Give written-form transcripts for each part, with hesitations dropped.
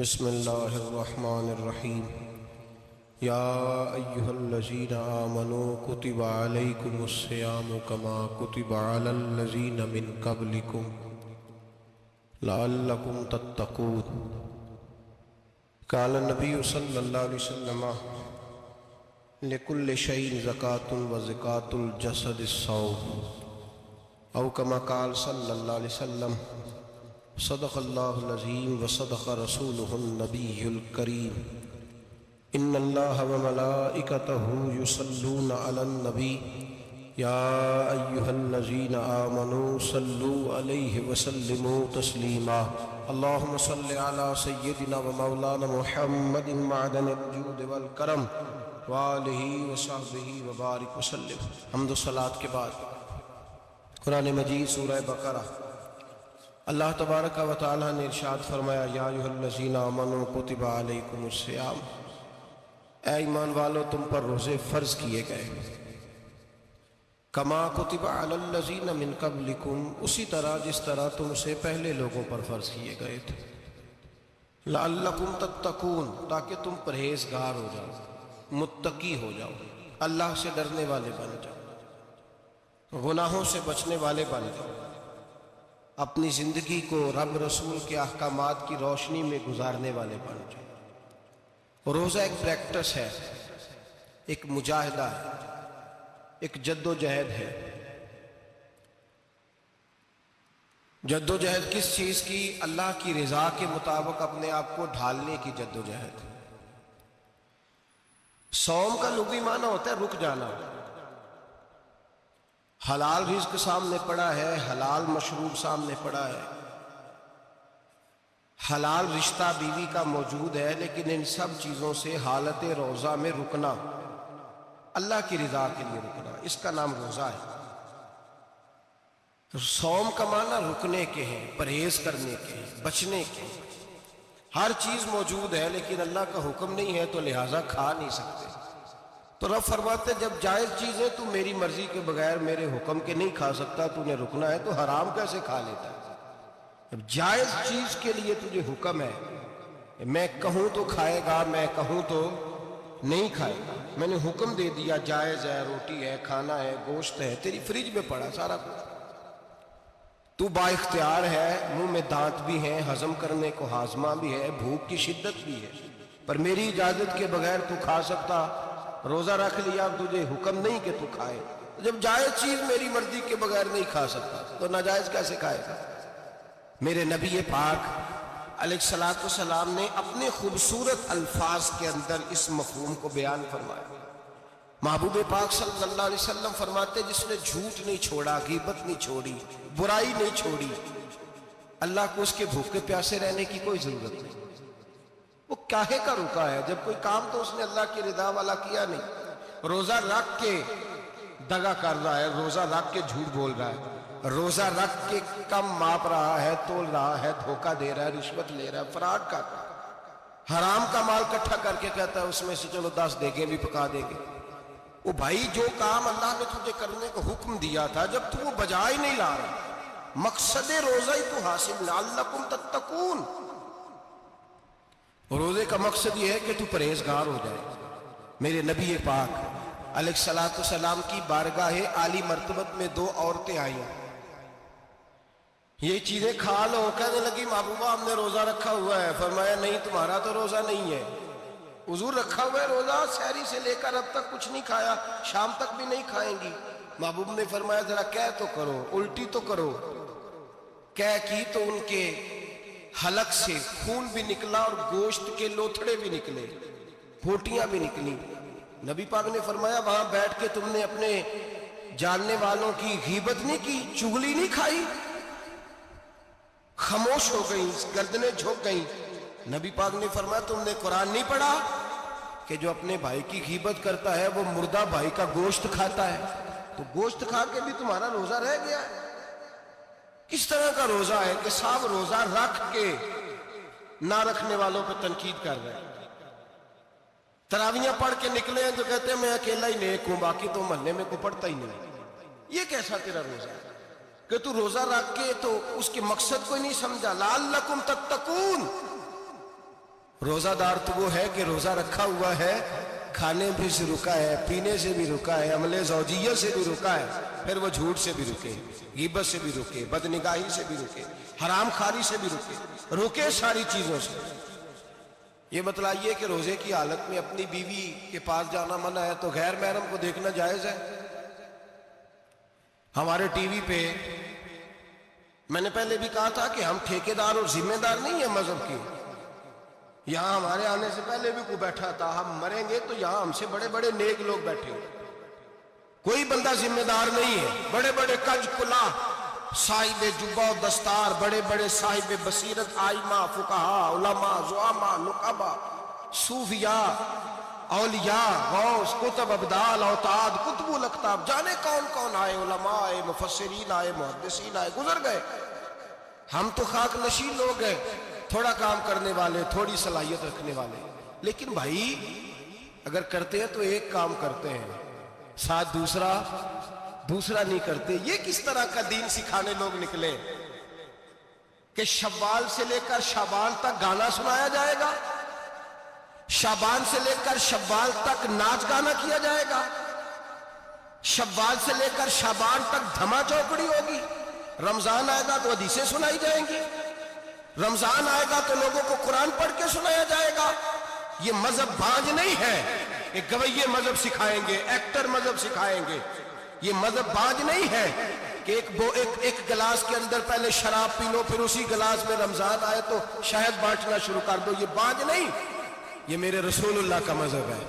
بسم اللہ الرحمن الرحیم یا ایہا الذین آمنوا کتب علیکم الصیام کما کتب علی الذین من قبلکم لعلکم تتقون۔ قال النبی صلی اللہ علیہ وسلم لکل شیء زکاۃ وزکاۃ الجسد الصوم، او کما قال صلی اللہ علیہ وسلم صدق اللہ العظیم وصدق رسولہ النبی الکریم۔ ان اللہ وملائکتہ یصلون علی النبی یا ایہا الذین آمنوا صلوا علیہ وسلموا تسلیما۔ اللہم صل علی سیدنا ومولانا محمد معدن الجود والکرم وآلہ وصحبہ وبارک وسلم۔ حمد و صلاۃ کے بعد قرآن مجید سورہ بقرہ، اللہ تبارک و تعالیٰ نے ارشاد فرمایا یا ایھا الذین آمنوا کتب علیکم الصیام، اے ایمان والو تم پر روزے فرض کیے گئے، کما کتب علی الذین من قبلکم، اسی طرح جس طرح تم سے پہلے لوگوں پر فرض کیے گئے تھے، لعلکم تتقون، تاکہ تم پرہیزگار ہو جاؤ، متقی ہو جاؤ، اللہ سے ڈرنے والے بن جاؤ، گناہوں سے بچنے والے بن جاؤ، اپنی زندگی کو رب رسول کے احکامات کی روشنی میں گزارنے والے بن جاؤ۔ روزہ ایک پریکٹس ہے، ایک مجاہدہ ہے، ایک جد و جہد ہے۔ جد و جہد کس چیز کی؟ اللہ کی رضا کے مطابق اپنے آپ کو ڈھالنے کی جد و جہد۔ صوم کا لغوی معنی ہوتا ہے رک جانا، حلال رزق سامنے پڑا ہے، حلال مشروب سامنے پڑا ہے، حلال رشتہ بیوی کا موجود ہے، لیکن ان سب چیزوں سے حالت روزہ میں رکنا، اللہ کی رضا کے لیے رکنا، اس کا نام روزہ ہے۔ صوم کا معنی رکنے کے ہیں، پرہیز کرنے کے ہیں، بچنے کے ہیں۔ ہر چیز موجود ہے لیکن اللہ کا حکم نہیں ہے تو لہٰذا کھا نہیں سکتے۔ تو رب فرماتے جب جائز چیزیں تو میری مرضی کے بغیر میرے حکم کے نہیں کھا سکتا، تو نے رکنا ہے تو حرام کیسے کھا لیتا ہے؟ جب جائز چیز کے لیے تجھے حکم ہے، میں کہوں تو کھائے گا، میں کہوں تو نہیں کھائے گا، میں نے حکم دے دیا جائز ہے، روٹی ہے، کھانا ہے، گوشت ہے، تیری فریج میں پڑا سارا کچھ، تو با اختیار ہے، منہ میں دانت بھی ہیں، ہضم کرنے کو ہاضمہ بھی ہے، بھوک کی شدت بھی ہے، پر میری اجازت کے بغیر تو کھا سکتا؟ روزہ رکھ لیا، تجھے حکم نہیں کہ تو کھائے، جب جائز چیز میری مرضی کے بغیر نہیں کھا سکتا تو ناجائز کیسے کھائے گا؟ میرے نبی پاک علیہ السلام نے اپنے خوبصورت الفاظ کے اندر اس مفہوم کو بیان فرمایا۔ محبوب پاک صلی اللہ علیہ وسلم فرماتے جس نے جھوٹ نہیں چھوڑا، غیبت نہیں چھوڑی، برائی نہیں چھوڑی، اللہ کو اس کے بھوکے پیاسے رہنے کی کوئی ضرورت نہیں۔ وہ کاہے کا رکا ہے؟ جب کوئی کام تو اس نے اللہ کی رضا والا کیا نہیں۔ روزہ رکھ کے دغا کر رہا ہے، روزہ رکھ کے جھوٹ بول رہا ہے، روزہ رکھ کے کم ماپ رہا ہے، تول رہا ہے، دھوکہ دے رہا ہے، رشوت لے رہا ہے، فراڈ کر رہا ہے، حرام کا مال اکٹھا کر کے کہتا ہے اس میں سے چلو 10 دیگیں بھی پکا دیں گے۔ وہ بھائی جو کام اللہ نے تجھے کرنے کو حکم دیا تھا، جب تو وہ بجا ہی نہیں لا رہا، مقصد روزہ ہی تو حاصل، لعلکم تتقون۔ روزے کا مقصد یہ ہے کہ تو پرہیزگار ہو جائے۔ میرے نبی پاک علیہ السلام کی بارگاہ عالی مرتبت میں 2 عورتیں آئیں، یہ چیزیں کھا لو، کہنے لگی محبوبہ ہم نے روزہ رکھا ہوا ہے۔ فرمایا نہیں، تمہارا تو روزہ نہیں ہے، حضور رکھا ہوا ہے روزہ، سحری سے لے کر اب تک کچھ نہیں کھایا، شام تک بھی نہیں کھائیں گی۔ محبوب نے فرمایا ذرا کہہ تو کرو، الٹی تو کرو۔ کہہ کی تو ان کے حلق سے خون بھی نکلا اور گوشت کے لوتھڑے بھی نکلے، پھوٹیاں بھی نکلی۔ نبی پاک نے فرمایا وہاں بیٹھ کے تم نے اپنے جاننے والوں کی غیبت نہیں کی، چغلی نہیں کھائی؟ خاموش ہو گئیں، گردنیں جھک گئیں۔ نبی پاک نے فرمایا تم نے قرآن نہیں پڑھا کہ جو اپنے بھائی کی غیبت کرتا ہے وہ مردہ بھائی کا گوشت کھاتا ہے؟ تو گوشت کھا کے بھی تمہارا روزہ رہ گیا ہے۔ کس طرح کا روزہ ہے کہ صاحب روزہ رکھ کے نہ رکھنے والوں پہ تنقید کر رہے ہیں، تراویحاں پڑھ کے نکلے ہیں تو کہتے ہیں میں اکیلا ہی نیک ہوں، باقی تو محلے میں کوئی پڑھتا ہی نہیں۔ یہ کیسا تیرا روزہ ہے کہ تو روزہ رکھ کے تو اس کے مقصد کو نہیں سمجھا؟ لعلکم تتقون، روزہ دار تو وہ ہے کہ روزہ رکھا ہوا ہے، کھانے بھی سے رکا ہے، پینے سے بھی رکا ہے، عمل زوجیہ سے بھی رکا ہے، پھر وہ جھوٹ سے بھی رکے، غیبت سے بھی رکے، بدنگاہی سے بھی رکے، حرام خواری سے بھی رکے ساری چیزوں سے۔ یہ بتلائیے کہ روزے کی حالت میں اپنی بیوی کے پاس جانا منع ہے تو غیر محرم کو دیکھنا جائز ہے؟ ہمارے ٹی وی پہ میں نے پہلے بھی کہا تھا کہ ہم ٹھیکیدار اور ذمہ دار نہیں ہیں مذہب کی۔ یہاں ہمارے آنے سے پہلے بھی کوئی بیٹھا تھا، ہم مریں گے تو یہاں ہم سے بڑے بڑے نیک لوگ بیٹھے ہیں، کوئی بندہ ذمہ دار نہیں ہے۔ بڑے بڑے کج کلا، صاحب جبہ و دستار، بڑے بڑے صاحب بصیرت، آئمہ، فقہا، علماء، زعماء، نقبا، صوفیاء، اولیاء، غوث، کتب، ابدال، اوتاد، کتب الاقطاب، جانے کون کون آئے، علماء آئے، مفسرین آئے، محدثین آئے، گزر گئے۔ ہم تو خاک نشین لوگ ہیں، تھوڑا کام کرنے والے، تھوڑی صلاحیت رکھنے والے۔ لیکن بھائی اگر کرتے ہیں تو ایک کام کرتے ہیں، ساتھ دوسرا نہیں کرتے۔ یہ کس طرح کا دین سکھانے لوگ نکلے کہ شوال سے لے کر شعبان تک گانا سنایا جائے گا، شعبان سے لے کر شوال تک ناچ گانا کیا جائے گا، شوال سے لے کر شعبان تک دھما چوکڑی ہوگی، رمضان آئے گا تو حدیثیں سنائی جائیں گی، رمضان آئے گا تو لوگوں کو قرآن پڑھ کے سنایا جائے گا۔ یہ مذہب بانج نہیں ہے کہ گویے مذہب سکھائیں گے، ایکٹر مذہب سکھائیں گے۔ یہ مذہب بانج نہیں ہے کہ ایک گلاس کے اندر پہلے شراب پی لو، پھر اسی گلاس میں رمضان آئے تو شہد بانٹنا شروع کر دو۔ یہ بانج نہیں، یہ میرے رسول اللہ کا مذہب ہے۔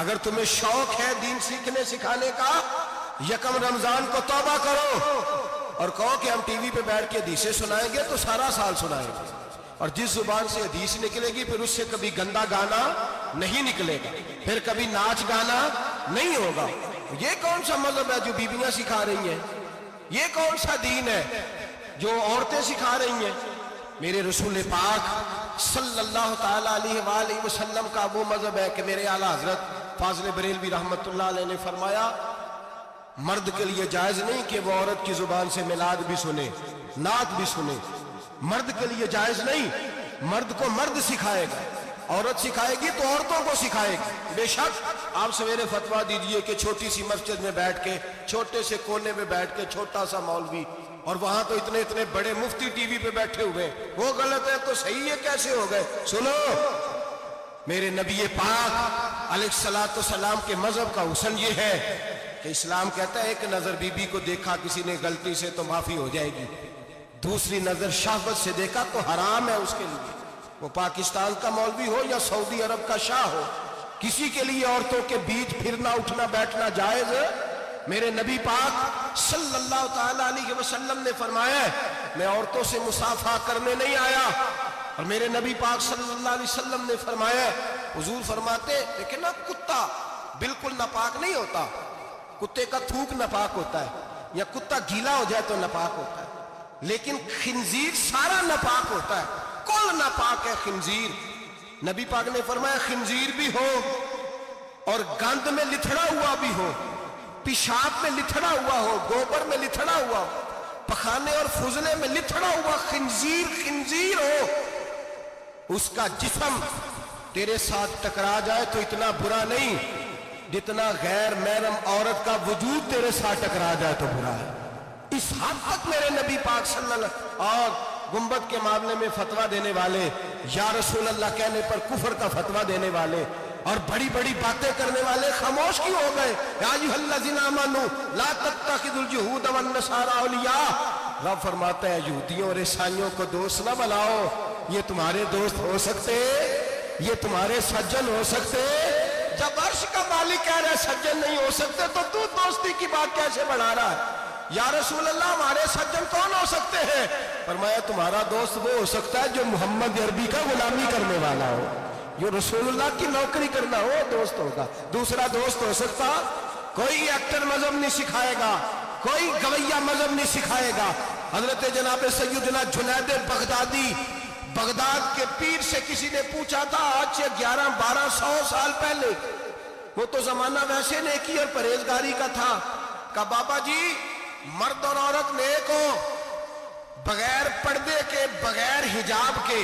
اگر تمہیں شوق ہے دین سیکھنے سکھانے کا، یکم رمضان کو توبہ کرو اور کہو کہ ہم ٹی وی پہ بیٹھ کے حدیثیں سنائیں گے تو سارا سال سنائیں گے، اور جس زبان سے حدیث نکلے گی پھر اس سے کبھی گندا گانا نہیں نکلے گا، پھر کبھی ناچ گانا نہیں ہوگا۔ یہ کون سا مذہب ہے جو بیویاں سکھا رہی ہیں؟ یہ کون سا دین ہے جو عورتیں سکھا رہی ہیں؟ میرے رسول پاک صلی اللہ تعالیٰ علیہ وآلہ وسلم کا وہ مذہب ہے کہ میرے اعلیٰ حضرت فاضل بریلوی رحمت اللہ علیہ نے فرمایا، مرد کے لیے جائز نہیں کہ وہ عورت کی زبان سے میلاد بھی سنے، نعت بھی سنے۔ مرد کے لیے جائز نہیں، مرد کو مرد سکھائے گا، عورت سکھائے گی تو عورتوں کو سکھائے گی۔ بے شک آپ سویرے فتویٰ دیجئے کہ چھوٹی سی مسجد میں بیٹھ کے، چھوٹے سے کونے میں بیٹھ کے چھوٹا سا مولوی، اور وہاں تو اتنے بڑے مفتی ٹی وی پہ بیٹھے ہوئے، وہ غلط ہے تو صحیح ہے، کیسے ہو گئے؟ سنو، میرے نبی پاک علیہ الصلوۃ والسلام کے مذہب کا حسن یہ ہے کہ اسلام کہتا ہے ایک نظر بی بی کو دیکھا کسی نے غلطی سے تو معافی ہو جائے گی، دوسری نظر شہوت سے دیکھا تو حرام ہے اس کے لیے، وہ پاکستان کا مولوی ہو یا سعودی عرب کا شاہ ہو، کسی کے لیے عورتوں کے بیچ پھرنا اٹھنا بیٹھنا جائز ہے۔ میرے نبی پاک صلی اللہ تعالیٰ علیہ وسلم نے فرمایا ہے میں عورتوں سے مصافحہ کرنے نہیں آیا، اور میرے نبی پاک صلی اللہ علیہ وسلم نے فرمایا ہے، حضور فرماتے لیکن نا کتا بالکل ناپاک نہیں ہوتا، کتے کا تھوک ناپاک ہوتا ہے، یا کتا گیلا ہو جائے تو ناپاک ہوتا ہے، لیکن خنزیر سارا ناپاک ہوتا ہے، کل ناپاک ہے خنزیر۔ نبی پاک نے فرمایا خنزیر بھی ہو اور گند میں لتھڑا ہوا بھی ہو، پیشاب میں لتھڑا ہوا ہو، گوبر میں لتھڑا ہوا ہو، پخانے اور فضلے میں لتھڑا ہوا خنزیر ہو، اس کا جسم تیرے ساتھ ٹکرا جائے تو اتنا برا نہیں جتنا غیر محرم عورت کا وجود تیرے ساتھ ٹکرا جائے تو برا ہے۔ اس حد تک میرے نبی پاک صلی اللہ علیہ وسلم، اور گنبد کے معاملے میں فتویٰ دینے والے، یا رسول اللہ کہنے پر کفر کا فتویٰ دینے والے اور بڑی بڑی باتیں کرنے والے خاموش کیوں ہو گئے؟ یا ایھا الذین آمنوا لا تتخذوا اليہود والنصارى اولیاء، رب فرماتا ہے یہودیوں اور عیسائیوں کو دوست نہ بناؤ، یہ تمہارے دوست ہو سکتے، یہ تمہارے سجن ہو سکتے؟ جب عرش کا مالک کہہ رہا ہے سجن نہیں ہو سکتے تو دوستی کی بات کیسے بڑھا رہا ہے؟ یا رسول اللہ ہمارے سجن کون ہو سکتے ہیں؟ فرمایا تمہارا دوست وہ ہو سکتا ہے جو محمد عربی کا غلامی کرنے والا ہو، جو رسول اللہ کی نوکری کرنا ہو دوست ہوگا۔ دوسرا دوست ہو سکتا کوئی ایکٹر مذہب نہیں سکھائے گا، کوئی گویہ مذہب نہیں سکھائے گا۔ حضرت جناب سیدنا جنید بغدادی، بغداد کے پیر سے کسی نے پوچھا تھا آج سے 1100-1200 سال پہلے، وہ تو زمانہ ویسے نیکی اور پرہیزگاری کا تھا، کہا بابا جی مرد اور عورت نیک ہو، بغیر پردے کے، بغیر حجاب کے،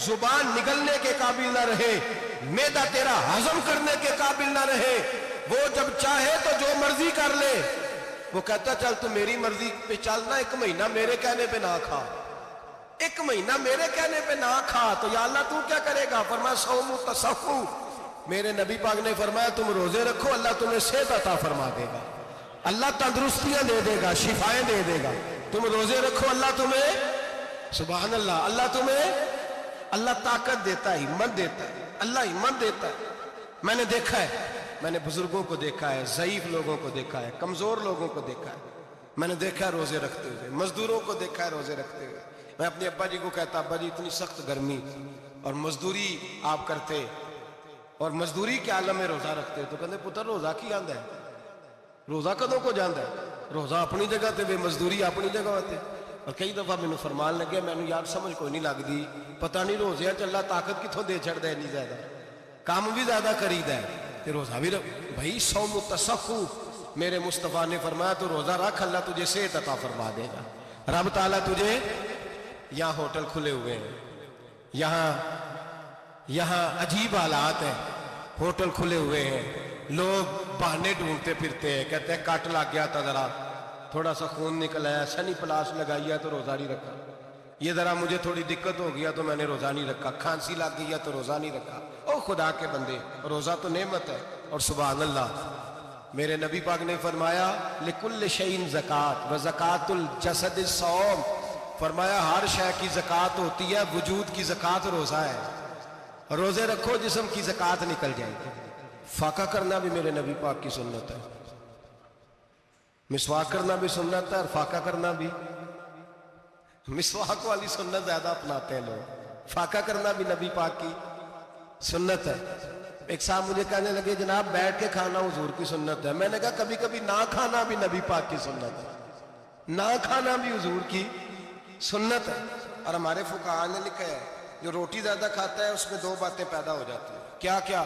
زبان نگلنے کے قابل نہ رہے، معدہ تیرا ہضم کرنے کے قابل نہ رہے، وہ جب چاہے تو جو مرضی کر لے۔ وہ کہتا چل تو میری مرضی پہ چلنا، 1 مہینہ میرے کہنے پہ نہ کھا، 1 مہینہ میرے کہنے پہ نہ کھا تو یا اللہ تو کیا کرے گا؟ فرمایا صوم تصفو، میرے نبی پاک نے فرمایا تم روزے رکھو، اللہ تمہیں صحت عطا فرما دے گا، اللہ تندرستیاں دے دے گا، شفائیں دے دے گا۔ تم روزے رکھو، اللہ تمہیں، سبحان اللہ، اللہ تمہیں، اللہ طاقت دیتا ہے، ہمت دیتا ہے، اللہ ہمت دیتا ہے۔ میں نے دیکھا ہے، میں نے بزرگوں کو دیکھا ہے، ضعیف لوگوں کو دیکھا ہے، کمزور لوگوں کو دیکھا ہے، میں نے دیکھا ہے روزے رکھتے ہوئے، مزدوروں کو دیکھا ہے روزے رکھتے ہوئے۔ میں اپنے ابا جی کو کہتا ابا جی اتنی سخت گرمی اور مزدوری آپ کرتے اور مزدوری کے عالم میں روزہ رکھتے تو کہتے پتر روزہ کی آندا ہے، روزہ کدوں کو جاندا ہے، روزہ اپنی جگہ تے بے مزدوری اپنی جگہ ہوتے۔ اور کئی دفعہ مینوں فرمان لگے، میں یار سمجھ کوئی نہیں لگتی، پتہ نہیں روزے چ اللہ طاقت کتوں دے چھڑدا ہے، نہیں زیادہ کام بھی زیادہ کریدا ہے تے روزہ بھی بھائی صوم تصفو، میرے مصطفیٰ نے فرمایا تو روزہ رکھ، اللہ تجھے صحت عطا فرما دے گا۔ رب تعالیٰ تجھے، یہاں ہوٹل کھلے ہوئے ہیں، یہاں عجیب حالات ہیں، ہوٹل کھلے ہوئے ہیں، لوگ بہانے ڈھونڈتے پھرتے ہیں، کہتے ہیں کٹ لگ گیا تھا، ذرا تھوڑا سا خون نکل آیا، سنی پلاس لگائی ہے تو روزہ نہیں رکھا، یہ ذرا مجھے تھوڑی دقت ہو گیا تو میں نے روزہ نہیں رکھا، کھانسی لگ گئی ہے تو روزہ نہیں رکھا۔ او خدا کے بندے، روزہ تو نعمت ہے۔ اور سبحان اللہ، میرے نبی پاک نے فرمایا لکل شیء زکات و زکات الجسد الصوم، فرمایا ہر شے کی زکات ہوتی ہے، وجود کی زکات روزہ ہے، روزے رکھو جسم کی زکات نکل جائے گی۔ فاقہ کرنا بھی میرے نبی پاک کی سنت ہے، مسواک کرنا بھی سنت ہے، اور فاقہ کرنا بھی، مسواک والی سنت زیادہ اپناتے ہیں لوگ، فاقہ کرنا بھی نبی پاک کی سنت ہے۔ ایک صاحب مجھے کہنے لگے جناب بیٹھ کے کھانا حضور کی سنت ہے، میں نے کہا کبھی کبھی نہ کھانا بھی نبی پاک کی سنت ہے، نہ کھانا بھی حضور کی سنت ہے۔ اور ہمارے فقہاء نے لکھا ہے جو روٹی زیادہ کھاتا ہے اس میں 2 باتیں پیدا ہو جاتی ہیں، کیا کیا؟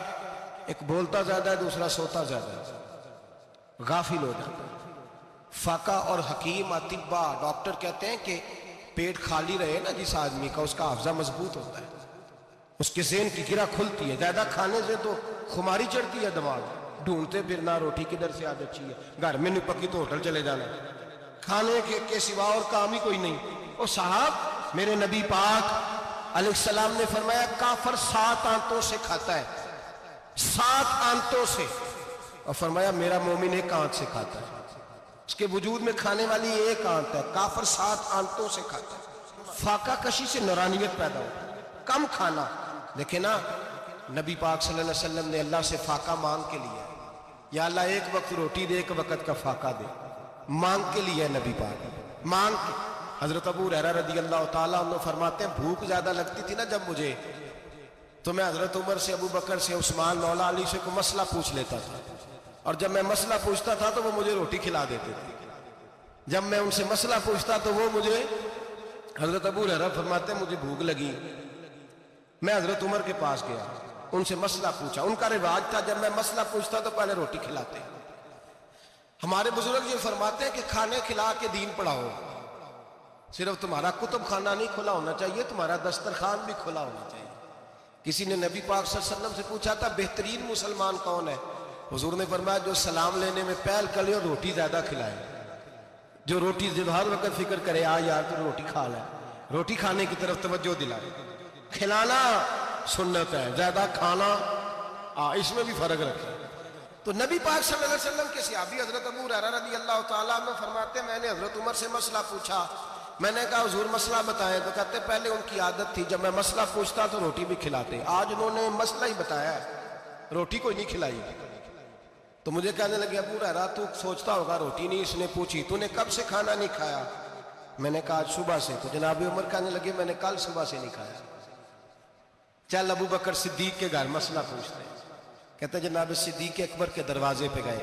ایک بولتا زیادہ ہے، دوسرا سوتا زیادہ ہے، غافل ہو جاتا ہے۔ فقہ اور حکیم اطباء ڈاکٹر کہتے ہیں کہ پیٹ خالی رہے نا جس آدمی کا، اس کا حافظہ مضبوط ہوتا ہے، اس کے ذہن کی گرہ کھلتی ہے۔ زیادہ کھانے سے تو خماری چڑھتی ہے، دماغ ڈھونڈتے پھرنا روٹی کدھر سے آج اچھی ہے، گھر میں نہیں پکی تو ہوٹل چلے جانا، کھانے کے سوا اور کام ہی کوئی نہیں۔ اور صاحب میرے نبی پاک علیہ السلام نے فرمایا کافر 7 آنتوں سے کھاتا ہے، 7 آنتوں سے، اور فرمایا میرا مومن 1 آنت سے کھاتا ہے، اس کے وجود میں کھانے والی 1 آنت ہے، کافر 7 آنتوں سے کھاتا ہے۔ فاقہ کشی سے نورانیت پیدا ہوتا ہے، کم کھانا۔ دیکھیں نا نبی پاک صلی اللہ علیہ وسلم نے اللہ سے فاقہ مانگ کے لیا، یا اللہ 1 وقت روٹی دے، 1 وقت کا فاقہ دے، مانگ کے لیا نبی پاک، مانگ کے۔ حضرت ابو ہریرہ رضی اللہ تعالیٰ عنہ فرماتے ہیں بھوک زیادہ لگتی تھی نا جب مجھے، تو میں حضرت عمر سے، ابو بکر سے، عثمان، مولا علی سے کوئی مسئلہ پوچھ لیتا تھا، اور جب میں مسئلہ پوچھتا تھا تو وہ مجھے روٹی کھلا دیتے تھے، جب میں ان سے مسئلہ پوچھتا تو وہ مجھے، حضرت ابو ہریرہ فرماتے ہیں مجھے بھوک لگی، میں حضرت عمر کے پاس گیا، ان سے مسئلہ پوچھا، ان کا رواج تھا جب میں مسئلہ پوچھتا تو پہلے روٹی کھلاتے۔ ہمارے بزرگ یہ فرماتے ہیں کہ کھانے کھلا کے دین پڑھاؤ، صرف تمہارا کتب خانہ نہیں کھلا ہونا چاہیے، تمہارا دسترخوان بھی کھلا ہونا چاہیے۔ کسی نے نبی پاک صلی اللہ علیہ وسلم سے پوچھا تھا بہترین مسلمان کون ہے؟ حضور نے فرمایا جو سلام لینے میں پہل کرے اور روٹی زیادہ کھلائے، جو روٹی ہر وقت فکر کرے آ یار تو روٹی کھا لے، روٹی کھانے کی طرف توجہ دلائے۔ کھلانا سنت ہے، زیادہ کھانا اس میں بھی فرق رکھے۔ تو نبی پاک صلی اللہ علیہ وسلم کے صحابی حضرت ابو ہریرہ رضی اللہ تعالیٰ عنہ فرماتے ہیں میں نے حضرت عمر سے مسئلہ پوچھا، میں نے کہا حضور مسئلہ بتائیں، تو کہتے پہلے ان کی عادت تھی جب میں مسئلہ پوچھتا تو روٹی بھی کھلاتے، آج انہوں نے مسئلہ ہی بتایا ہے، روٹی کوئی نہیں کھلائی۔ تو مجھے کہنے لگے ابو ہریرہ تو سوچتا ہوگا روٹی نہیں اس نے پوچھی، تو نے کب سے کھانا نہیں کھایا؟ میں نے کہا آج صبح سے۔ تو جناب عمر کہنے لگے میں نے کل صبح سے نہیں کھایا۔ چل ابو بکر صدیق کے گھر مسئلہ پوچھتے ہیں، کہتے جناب صدیق اکبر کے دروازے پہ گئے،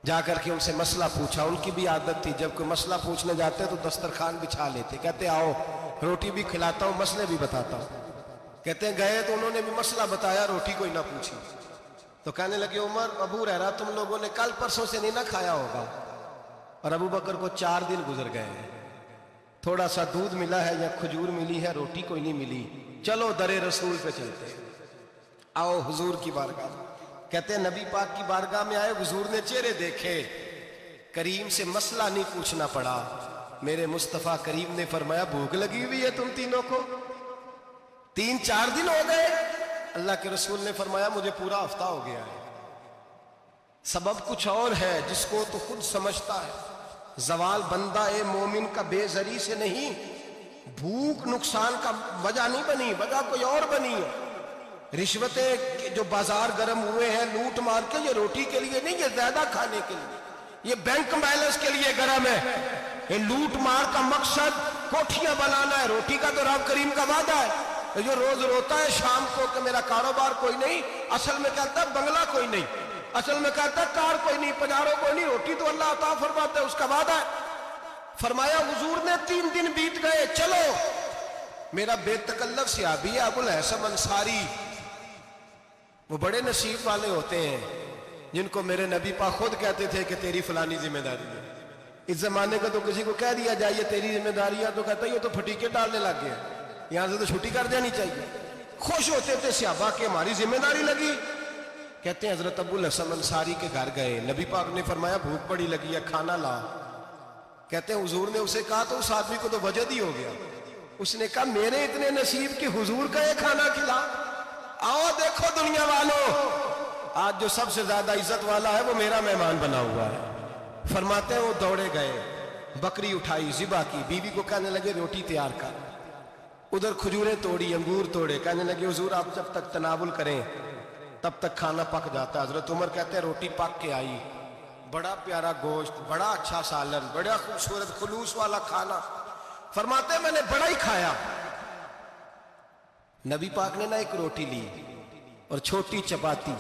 جا کر کے ان سے مسئلہ پوچھا۔ ان کی بھی عادت تھی جب کوئی مسئلہ پوچھنے جاتے تو دسترخوان بچھا لیتے، کہتے آؤ روٹی بھی کھلاتا ہوں مسئلے بھی بتاتا ہوں۔ کہتے ہیں گئے تو انہوں نے بھی مسئلہ بتایا، روٹی کوئی نہ پوچھی۔ تو کہنے لگے عمر ابو ہریرہ تم لوگوں نے کل پرسوں سے نہیں نہ کھایا ہوگا، اور ابو بکر کو 4 دن گزر گئے، تھوڑا سا دودھ ملا ہے یا کھجور ملی ہے، روٹی کوئی نہیں ملی، چلو در رسول پہ چلتے ہیں، آؤ حضور کی بارگاہ میں۔ کہتے ہیں نبی پاک کی بارگاہ میں آئے، حضور نے چہرے دیکھے، کریم سے مسئلہ نہیں پوچھنا پڑا، میرے مصطفیٰ کریم نے فرمایا بھوک لگی ہوئی ہے تم تینوں کو؟ 3-4 دن ہو گئے؟ اللہ کے رسول نے فرمایا مجھے پورا ہفتہ ہو گیا ہے۔ سبب کچھ اور ہے جس کو تو خود سمجھتا ہے، زوال بندہ مومن کا بے زری سے نہیں، بھوک نقصان کا وجہ نہیں بنی، وجہ کوئی اور بنی ہے۔ رشوتیں جو بازار گرم ہوئے ہیں لوٹ مار کے، یہ روٹی کے لیے نہیں، یہ زیادہ کھانے کے لیے، یہ بینک بیلنس کے لیے گرم ہے۔ یہ لوٹ مار کا مقصد کوٹھیاں بنانا ہے، روٹی کا تو رب کریم کا وعدہ ہے۔ جو روز روتا ہے شام کو کہ میرا کاروبار کوئی نہیں، اصل میں کہتا ہے بنگلہ کوئی نہیں، اصل میں کہتا ہے کار کوئی نہیں، پجارو کوئی نہیں، روٹی تو اللہ عطا فرماتا ہے، اس کا وعدہ ہے۔ فرمایا حضور نے 3 دن بیت گئے، چلو میرا بے تکلف صحابی ہے ابو الحسن انصاری، وہ بڑے نصیب والے ہوتے ہیں جن کو میرے نبی پاک خود کہتے تھے کہ تیری فلانی ذمہ داری ہے۔ اس زمانے کا تو کسی کو کہہ دیا جائے یہ تیری ذمہ داری ہے تو کہتا ہے یہ تو پھٹیکے ڈالنے لگ گیا، یہاں سے تو چھٹی کر جانی چاہیے۔ خوش ہوتے تھے صحابہ کہ ہماری ذمہ داری لگی۔ کہتے ہیں حضرت ابو الحسن انصاری کے گھر گئے، نبی پاک نے فرمایا بھوک بڑی لگی ہے کھانا لا۔ کہتے ہیں حضور نے اسے کہا تو اس آدمی کو تو وجد ہی ہو گیا، اس نے کہا میرے اتنے نصیب کہ حضور کا یہ کھانا کھلا۔ آؤ دیکھو دنیا والوں، آج جو سب سے زیادہ عزت والا ہے وہ میرا مہمان بنا ہوا ہے۔ فرماتے ہیں وہ دوڑے گئے، بکری اٹھائی، ذبح کی، بیوی کو کہنے لگے روٹی تیار کر، ادھر کھجوریں توڑی، انگور توڑے، کہنے لگے حضور آپ جب تک تناول کریں تب تک کھانا پک جاتا ہے۔ حضرت عمر کہتے ہیں روٹی پک کے آئی، بڑا پیارا گوشت، بڑا اچھا سالن، بڑا خوبصورت خلوص والا کھانا۔ فرماتے ہیں میں نے بڑا ہی کھایا۔ نبی پاک نے نہ ایک روٹی لی اور چھوٹی چپاتی،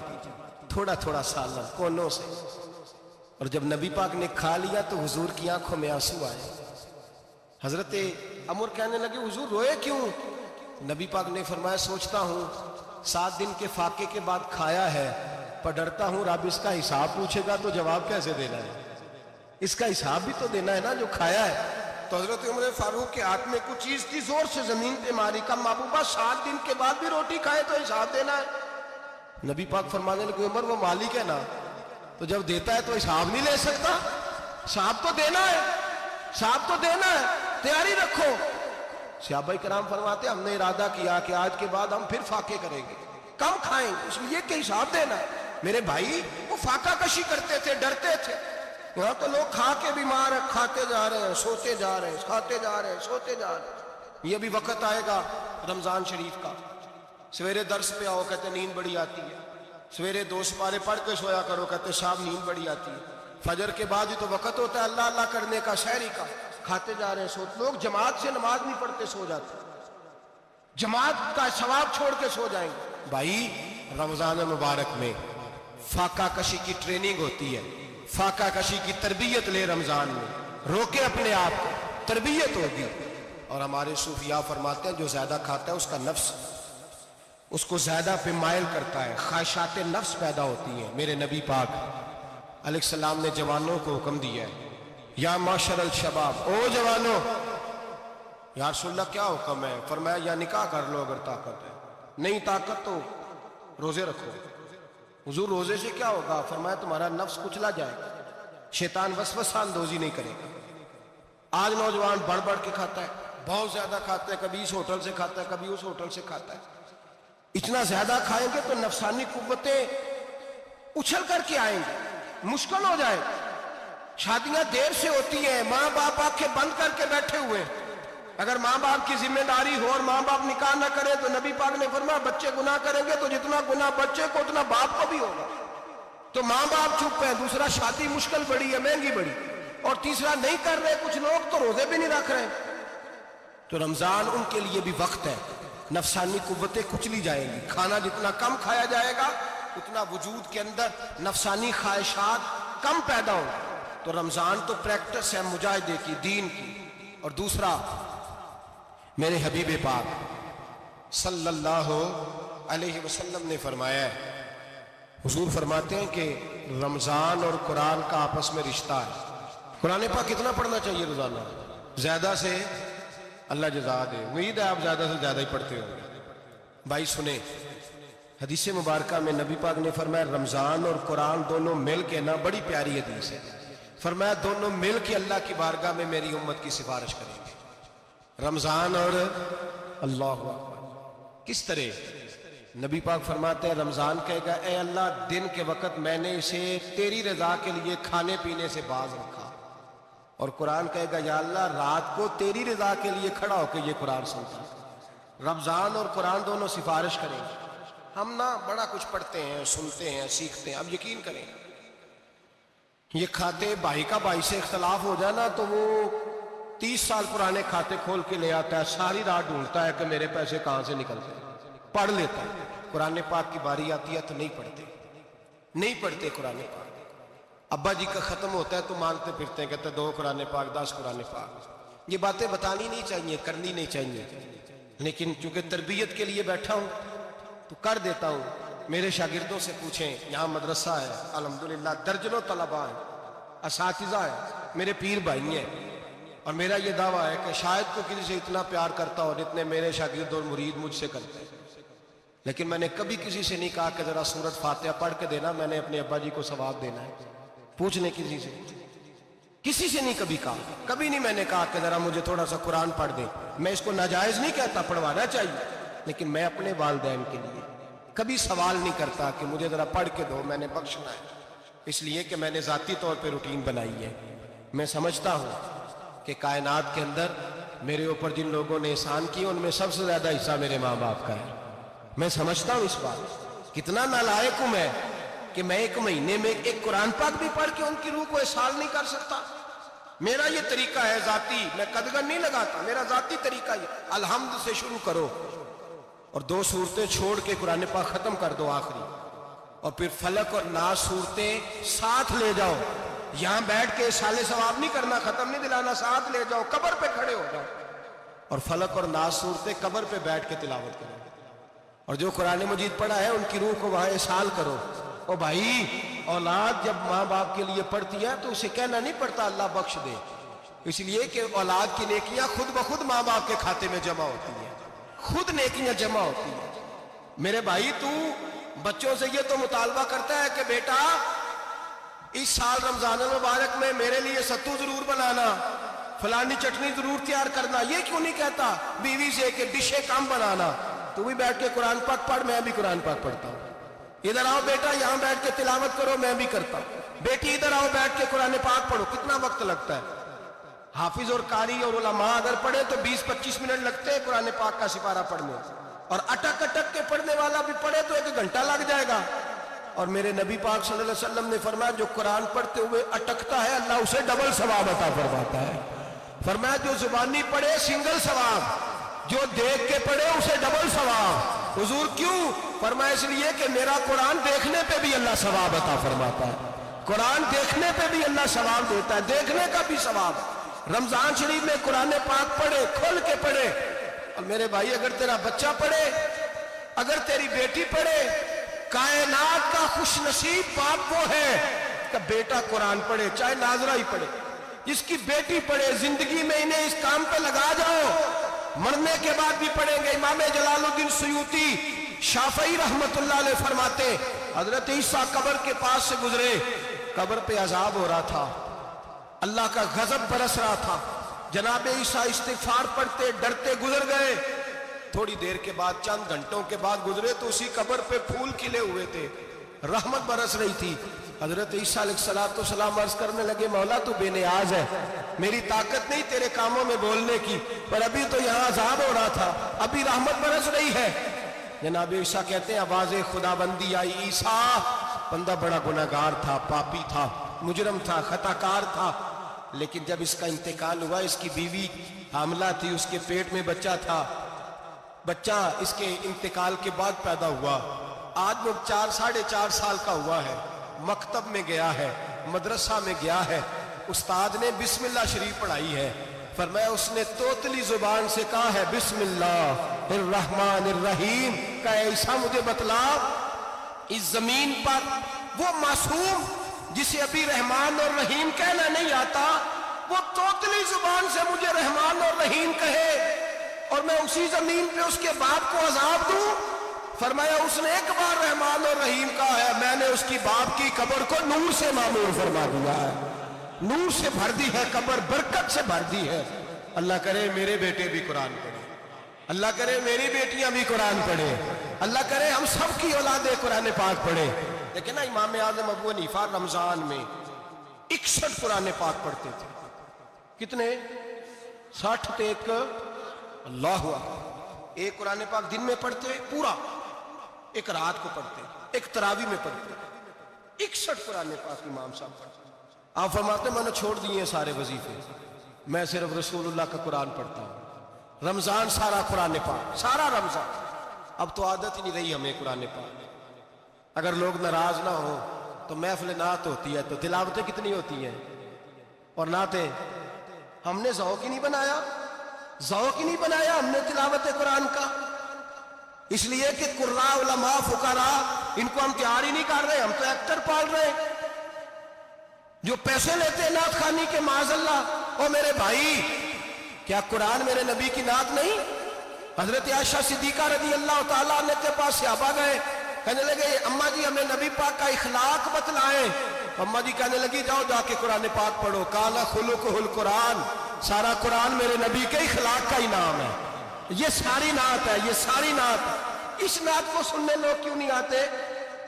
تھوڑا تھوڑا سالن کونوں سے، اور جب نبی پاک نے کھا لیا تو حضور کی آنکھوں میں آنسو آئے۔ حضرت عمر کہنے لگے حضور روئے کیوں؟ نبی پاک نے فرمایا سوچتا ہوں 7 دن کے فاقے کے بعد کھایا ہے، پر ڈرتا ہوں رب اس کا حساب پوچھے گا تو جواب کیسے دینا ہے، اس کا حساب بھی تو دینا ہے نا جو کھایا ہے۔ تو حضرت عمر فاروق کے ہاتھ میں کچھ چیز تھی، زور سے زمین پہ ماری، کہا محبوبہ 7 دن کے بعد بھی روٹی کھائے تو حساب دینا ہے۔ نبی پاک فرمانے لگے عمر وہ مالک ہے نا، تو جب دیتا ہے تو حساب نہیں لے سکتا، حساب تو دینا ہے، حساب تو دینا ہے، تیاری رکھو۔ صحابہ کرام فرماتے ہم نے ارادہ کیا کہ آج کے بعد ہم پھر فاقے کریں گے، کم کھائیں گے، اس لیے کہ حساب دینا ہے۔ میرے بھائی وہ فاقہ کشی کرتے تھے، ڈرتے تھے۔ یہاں تو لوگ کھا کے بیمار ہیں، کھاتے جا رہے ہیں، سوتے جا رہے ہیں، کھاتے جا رہے ہیں، سوتے جا رہے ہیں۔ یہ بھی وقت آئے گا رمضان شریف کا، سویرے درس پہ آؤ کہتے نیند بڑی آتی ہے، سویرے 2 سپارے پڑھ کے سویا کرو کہتے شام نیند بڑی آتی ہے، فجر کے بعد ہی تو وقت ہوتا ہے اللہ اللہ کرنے کا، سحری کا، کھاتے جا رہے ہیں، سوتے۔ لوگ جماعت سے نماز نہیں پڑھتے، سو جاتے، جماعت کا ثواب چھوڑ کے سو جائیں گے۔ بھائی رمضان مبارک میں فاقہ کشی کی ٹریننگ ہوتی ہے، فاقہ کشی کی تربیت لے، رمضان میں روکے اپنے آپ کو، تربیت ہوگی۔ اور ہمارے صوفیاء فرماتے ہیں جو زیادہ کھاتا ہے اس کا نفس اس کو زیادہ پہ مائل کرتا ہے، خواہشات نفس پیدا ہوتی ہیں۔ میرے نبی پاک علیہ السلام نے جوانوں کو حکم دیا ہے یا معاشر الشباب، او جوانوں، یا رسول اللہ کیا حکم ہے؟ فرمایا یا نکاح کر لو اگر طاقت ہے، نہیں طاقت تو روزے رکھو۔ حضور روزے سے کیا ہوگا؟ فرمایا تمہارا نفس کچلا جائے گا، شیطان وسوسہ اندوزی نہیں کرے گا۔ آج نوجوان بڑھ بڑھ کے کھاتا ہے، بہت زیادہ کھاتا ہے، کبھی اس ہوٹل سے کھاتا ہے، کبھی اس ہوٹل سے کھاتا ہے۔ اتنا زیادہ کھائیں گے تو نفسانی قوتیں اچھل کر کے آئیں گے، مشکل ہو جائے۔ شادیاں دیر سے ہوتی ہیں، ماں باپ آنکھیں بند کر کے بیٹھے ہوئے ہیں۔ اگر ماں باپ کی ذمہ داری ہو اور ماں باپ نکاح نہ کرے تو نبی پاک نے فرمایا بچے گناہ کریں گے تو جتنا گناہ بچے کو اتنا باپ کو بھی ہوگا۔ تو ماں باپ چپ ہیں، دوسرا شادی مشکل بڑی ہے، مہنگی بڑی، اور تیسرا نہیں کر رہے، کچھ لوگ تو روزے بھی نہیں رکھ رہے۔ تو رمضان ان کے لیے بھی وقت ہے، نفسانی قوتیں کچلی جائیں گی، کھانا جتنا کم کھایا جائے گا اتنا وجود کے اندر نفسانی خواہشات کم پیدا ہوں۔ تو رمضان تو پریکٹس ہے مجاہدے کی، دین کی۔ اور دوسرا میرے حبیب پاک صلی اللہ علیہ وسلم نے فرمایا ہے، حضور فرماتے ہیں کہ رمضان اور قرآن کا آپس میں رشتہ ہے۔ قرآن پاک کتنا پڑھنا چاہیے روزانہ؟ زیادہ سے اللہ جزا دے، امید ہے آپ زیادہ سے زیادہ ہی پڑھتے ہوں گے۔ بھائی سنیں، حدیث مبارکہ میں نبی پاک نے فرمایا رمضان اور قرآن دونوں مل کے نا، بڑی پیاری حدیث ہے، فرمایا دونوں مل کے اللہ کی بارگاہ میں میری امت کی سفارش کریں گے، رمضان اور اللہ اکبر۔ کس طرح؟ نبی پاک فرماتے ہیں رمضان کہے گا اے اللہ دن کے وقت میں نے اسے تیری رضا کے لیے کھانے پینے سے باز رکھا، اور قرآن کہے گا یا اللہ رات کو تیری رضا کے لیے کھڑا ہو کے یہ قرآن سنتا ہے۔ رمضان اور قرآن دونوں سفارش کریں گے۔ ہم نا بڑا کچھ پڑھتے ہیں، سنتے ہیں، سیکھتے ہیں، اب یقین کریں یہ کھاتے بھائی کا بھائی سے اختلاف ہو جانا تو وہ 30 سال پرانے کھاتے کھول کے لے آتا ہے، ساری رات ڈھونڈتا ہے کہ میرے پیسے کہاں سے نکلتے ہیں، پڑھ لیتا ہے۔ قرآن پاک کی باری آتی ہے تو نہیں پڑھتے قرآن پاک۔ ابا جی کا ختم ہوتا ہے تو مانگتے پھرتے ہیں، کہتے ہیں 2 قرآن پاک 10 قرآن پاک۔ یہ باتیں بتانی نہیں چاہیے، کرنی نہیں چاہیے، لیکن چونکہ تربیت کے لیے بیٹھا ہوں تو کر دیتا ہوں۔ میرے شاگردوں سے پوچھیں، یہاں مدرسہ ہے الحمدللہ، درجنوں طلباء ہیں، اساتذہ ہیں، میرے پیر بھائی ہیں، اور میرا یہ دعویٰ ہے کہ شاید کو کسی سے اتنا پیار کرتا ہو جتنے میرے شاگرد اور مرید مجھ سے کرتے ہیں، لیکن میں نے کبھی کسی سے نہیں کہا کہ ذرا سورۃ فاتحہ پڑھ کے دینا، میں نے اپنے ابا جی کو ثواب دینا ہے۔ پوچھنے کسی سے نہیں کبھی کہا، کبھی نہیں میں نے کہا کہ ذرا مجھے تھوڑا سا قرآن پڑھ دے۔ میں اس کو ناجائز نہیں کہتا، پڑھوانا چاہیے، لیکن میں اپنے والدین کے لیے کبھی سوال نہیں کرتا کہ مجھے ذرا پڑھ کے دو، میں نے بخشنا ہے، اس لیے کہ میں نے ذاتی طور پہ روٹین بنائی ہے۔ میں سمجھتا ہوں کہ کائنات کے اندر میرے اوپر جن لوگوں نے احسان کیے ان میں سب سے زیادہ حصہ میرے ماں باپ کا ہے۔ میں سمجھتا ہوں اس بات، کتنا نالائق ہوں میں کہ میں 1 مہینے میں ایک قرآن پاک بھی پڑھ کے ان کی روح کو احسال نہیں کر سکتا۔ میرا یہ طریقہ ہے ذاتی، میں قدغن نہیں لگاتا، میرا ذاتی طریقہ یہ، الحمد سے شروع کرو اور 2 سورتیں چھوڑ کے قرآن پاک ختم کر دو آخری، اور پھر فلق اور ناس صورتیں ساتھ لے جاؤ۔ یہاں بیٹھ کے سالے ثواب نہیں کرنا، ختم نہیں دلانا، ساتھ لے جاؤ، قبر پہ کھڑے ہو جاؤ اور فلق اور ناس صورتیں قبر پہ بیٹھ کے تلاوت کرو، اور جو قرآن مجید پڑھا ہے ان کی روح کو وہاں احسال کرو۔ او بھائی، اولاد جب ماں باپ کے لیے پڑھتی ہے تو اسے کہنا نہیں پڑتا اللہ بخش دے، اس لیے کہ اولاد کی نیکیاں خود بخود ماں باپ کے کھاتے میں جمع ہوتی ہیں، خود نیکیاں جمع ہوتی ہیں۔ میرے بھائی تو بچوں سے یہ تو مطالبہ کرتا ہے کہ بیٹا اس سال رمضان المبارک میں میرے لیے ستو ضرور بنانا، فلانی چٹنی ضرور تیار کرنا، یہ کیوں نہیں کہتا بیوی سے کہ ڈشیں کم بنانا، تو بھی بیٹھ کے قرآن پاک پڑھ، میں بھی قرآن پاک پڑھتا ہوں۔ ادھر آؤ بیٹا یہاں بیٹھ کے تلاوت کرو، میں بھی کرتا ہوں۔ بیٹی ادھر آؤ بیٹھ کے قرآن پاک پڑھو، کتنا وقت لگتا ہے؟ حافظ اور قاری اور علماء اگر پڑھے تو 20-25 منٹ لگتے ہیں قرآن پاک کا سپارہ پڑھنے، اور اٹک اٹک کے پڑھنے والا بھی پڑھے تو 1 گھنٹہ لگ جائے گا۔ اور میرے نبی پاک صلی اللہ علیہ وسلم نے فرمایا جو قرآن پڑھتے ہوئے اٹکتا ہے اللہ اسے ڈبل ثواب عطا فرماتا ہے۔ فرمایا جو زبانی پڑھے سنگل ثواب، جو دیکھ کے پڑھے اسے ڈبل ثواب۔ حضور کیوں؟ فرمایا اس لیے کہ میرا قرآن دیکھنے پہ بھی اللہ ثواب عطا فرماتا ہے، قرآن دیکھنے پہ بھی اللہ ثواب دیتا ہے، دیکھنے کا بھی ثواب۔ رمضان شریف میں قرآن پاک پڑھے، کھول کے پڑھے۔ اور میرے بھائی اگر تیرا بچہ پڑھے، اگر تیری بیٹی پڑھے، کائنات کا خوش نصیب باپ وہ ہے کہ بیٹا قرآن پڑھے، چاہے ناظرہ ہی پڑھے، جس کی بیٹی پڑھے۔ زندگی میں انہیں اس کام پہ لگا جاؤ، مرنے کے بعد بھی پڑھیں گے۔ امام جلال الدین سیوطی شافعی رحمت اللہ علیہ فرماتے حضرت عیسیٰ قبر کے پاس سے گزرے، قبر پہ عذاب ہو رہا تھا، اللہ کا غضب برس رہا تھا، جناب عیسیٰ استغفار پڑھتے ڈرتے گزر گئے۔ تھوڑی دیر کے بعد، چند گھنٹوں کے بعد گزرے تو اسی قبر پہ پھول کھلے ہوئے تھے، رحمت برس رہی تھی۔ حضرت عیسیٰ علیہ السلام عرض کرنے لگے مولا تو بے نیاز ہے، میری طاقت نہیں تیرے کاموں میں بولنے کی، پر ابھی تو یہاں عذاب ہو رہا تھا، ابھی رحمت برس رہی ہے۔ جناب عیسیٰ کہتے ہیں آواز خدا بندی آئی، عیسیٰ بندہ بڑا گناہگار تھا، پاپی تھا، مجرم تھا، خطا کار تھا، لیکن جب اس کا انتقال ہوا، اس کی بیوی حاملہ تھی، اس کے پیٹ میں بچہ تھا، بچہ اس کے انتقال کے بعد پیدا ہوا، آج وہ 4-4.5 سال کا ہوا ہے، مکتب میں گیا ہے، مدرسہ میں گیا ہے، استاد نے بسم اللہ شریف پڑھائی ہے، فرمایا اس نے توتلی زبان سے کہا ہے بسم اللہ الرحمن الرحیم، کہ ایسا مجھے بتلا اس زمین پر وہ معصوم جسے ابھی رحمان اور رحیم کہنا نہیں آتا، وہ توتلی زبان سے مجھے رحمان اور رحیم کہے۔ اور میں اسی زمین پہ اس کے باپ کو عذاب دوں؟ فرمایا اس نے ایک بار رحمان اور رحیم کہا ہے، میں نے اس کی باپ کی قبر کو نور سے معمور فرما دیا ہے، نور سے بھر دی ہے قبر، برکت سے بھر دی ہے۔ اللہ کرے میرے بیٹے بھی قرآن پڑھیں، اللہ کرے میری بیٹیاں بھی قرآن پڑھیں، اللہ کرے ہم سب کی اولادیں قرآن پاک پڑھیں۔ لیکن نا امام اعظم ابو حنیفہ رمضان میں 61 قرآن پاک پڑھتے تھے۔ کتنے؟ 60 تک اللہ اکبر۔ ایک قرآن پاک دن میں پڑھتے پورا، ایک رات کو پڑھتے، ایک تراویح میں پڑھتے، 61 قرآن پاک امام صاحب پڑھتے۔ آپ فرماتے میں نے چھوڑ دیے ہیں سارے وظیفے، میں صرف رسول اللہ کا قرآن پڑھتا ہوں۔ رمضان سارا قرآن پاک، سارا رمضان۔ اب تو عادت ہی نہیں رہی ہمیں قرآن پاک۔ اگر لوگ ناراض نہ ہوں تو محفل نعت ہوتی ہے تو تلاوتیں کتنی ہوتی ہیں، اور نعتیں ہم نے ذوق ہی نہیں بنایا، ذوق ہی نہیں بنایا ہم نے تلاوت قرآن کا، اس لیے کہ قراء علماء فقراء ان کو ہم تیار ہی نہیں کر رہے، ہم تو ایکٹر پال رہے ہیں جو پیسے لیتے ہیں نعت خوانی کے، معاذ اللہ۔ اور میرے بھائی، کیا قرآن میرے نبی کی نعت نہیں؟ حضرت عائشہ صدیقہ رضی اللہ تعالیٰ عنہ کے پاس صحابہ گئے، کہنے لگے اماں جی ہمیں نبی پاک کا اخلاق بتلائیں۔ اماں جی کہنے لگی جاؤ جا کے قرآن پاک پڑھو، کالا خلقہ القرآن، سارا قرآن میرے نبی کے اخلاق کا انعام ہے، یہ ساری نعت ہے، یہ ساری نعت ہے۔ اس نعت کو سننے لوگ کیوں نہیں آتے؟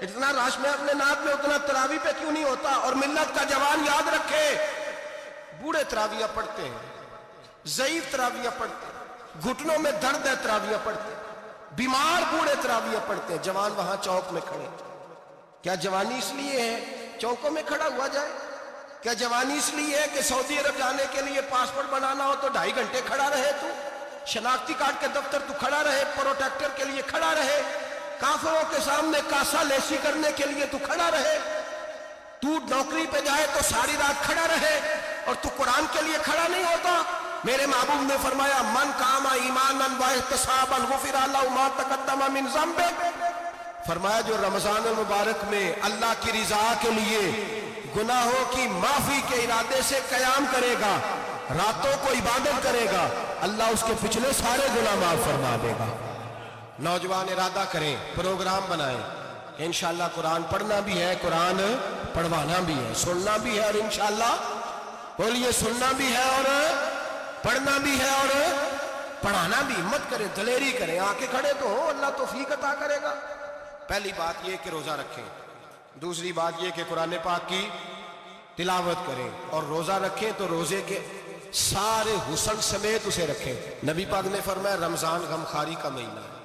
اتنا رش میں اپنے نعت میں اتنا تراویح پہ کیوں نہیں ہوتا؟ اور ملت کا جوان یاد رکھے، بوڑھے تراویح پڑھتے ہیں، ضعیف تراویح پڑھتے ہیں، گھٹنوں میں درد ہے تراویح پڑھتے ہیں، بیمار بوڑھے تراویح پڑھتے ہیں، جوان وہاں چوک میں کھڑے۔ کیا جوانی اس لیے ہے چوکوں میں کھڑا ہوا جائے؟ کیا جوانی اس لیے ہے کہ سعودی عرب جانے کے لیے پاسپورٹ بنانا ہو تو 2.5 گھنٹے کھڑا رہے؟ تو شناختی کارڈ کے دفتر تو کھڑا رہے، پروٹیکٹر کے لیے کھڑا رہے، کافروں کے سامنے کاسا لیسی کرنے کے لیے تو کھڑا رہے، تو نوکری پہ جائے تو ساری رات کھڑا رہے، اور تو قرآن کے لیے کھڑا نہیں ہوتا؟ میرے محبوب نے فرمایا من قام ایمانا واحتسابا غفر له ما تقدم من ذنبه، فرمایا جو رمضان المبارک میں اللہ کی رضا کے لیے گناہوں کی معافی کے ارادے سے قیام کرے گا، راتوں کو عبادت کرے گا، اللہ اس کے پچھلے سارے گناہ معاف فرما دے گا۔ نوجوان ارادہ کریں، پروگرام بنائیں، انشاءاللہ قرآن پڑھنا بھی ہے، قرآن پڑھوانا بھی ہے، سننا بھی ہے، اور انشاءاللہ بولیے سننا بھی ہے اور پڑھنا بھی ہے اور پڑھانا بھی۔ ہمت کریں، دلیری کریں، آنکھیں کھڑے تو ہو، اللہ توفیق عطا کرے گا۔ پہلی بات یہ کہ روزہ رکھیں، دوسری بات یہ کہ قرآن پاک کی تلاوت کریں، اور روزہ رکھیں تو روزے کے سارے حسن سمیت اسے رکھیں۔ نبی پاک نے فرمایا رمضان غمخواری کا مہینہ ہے،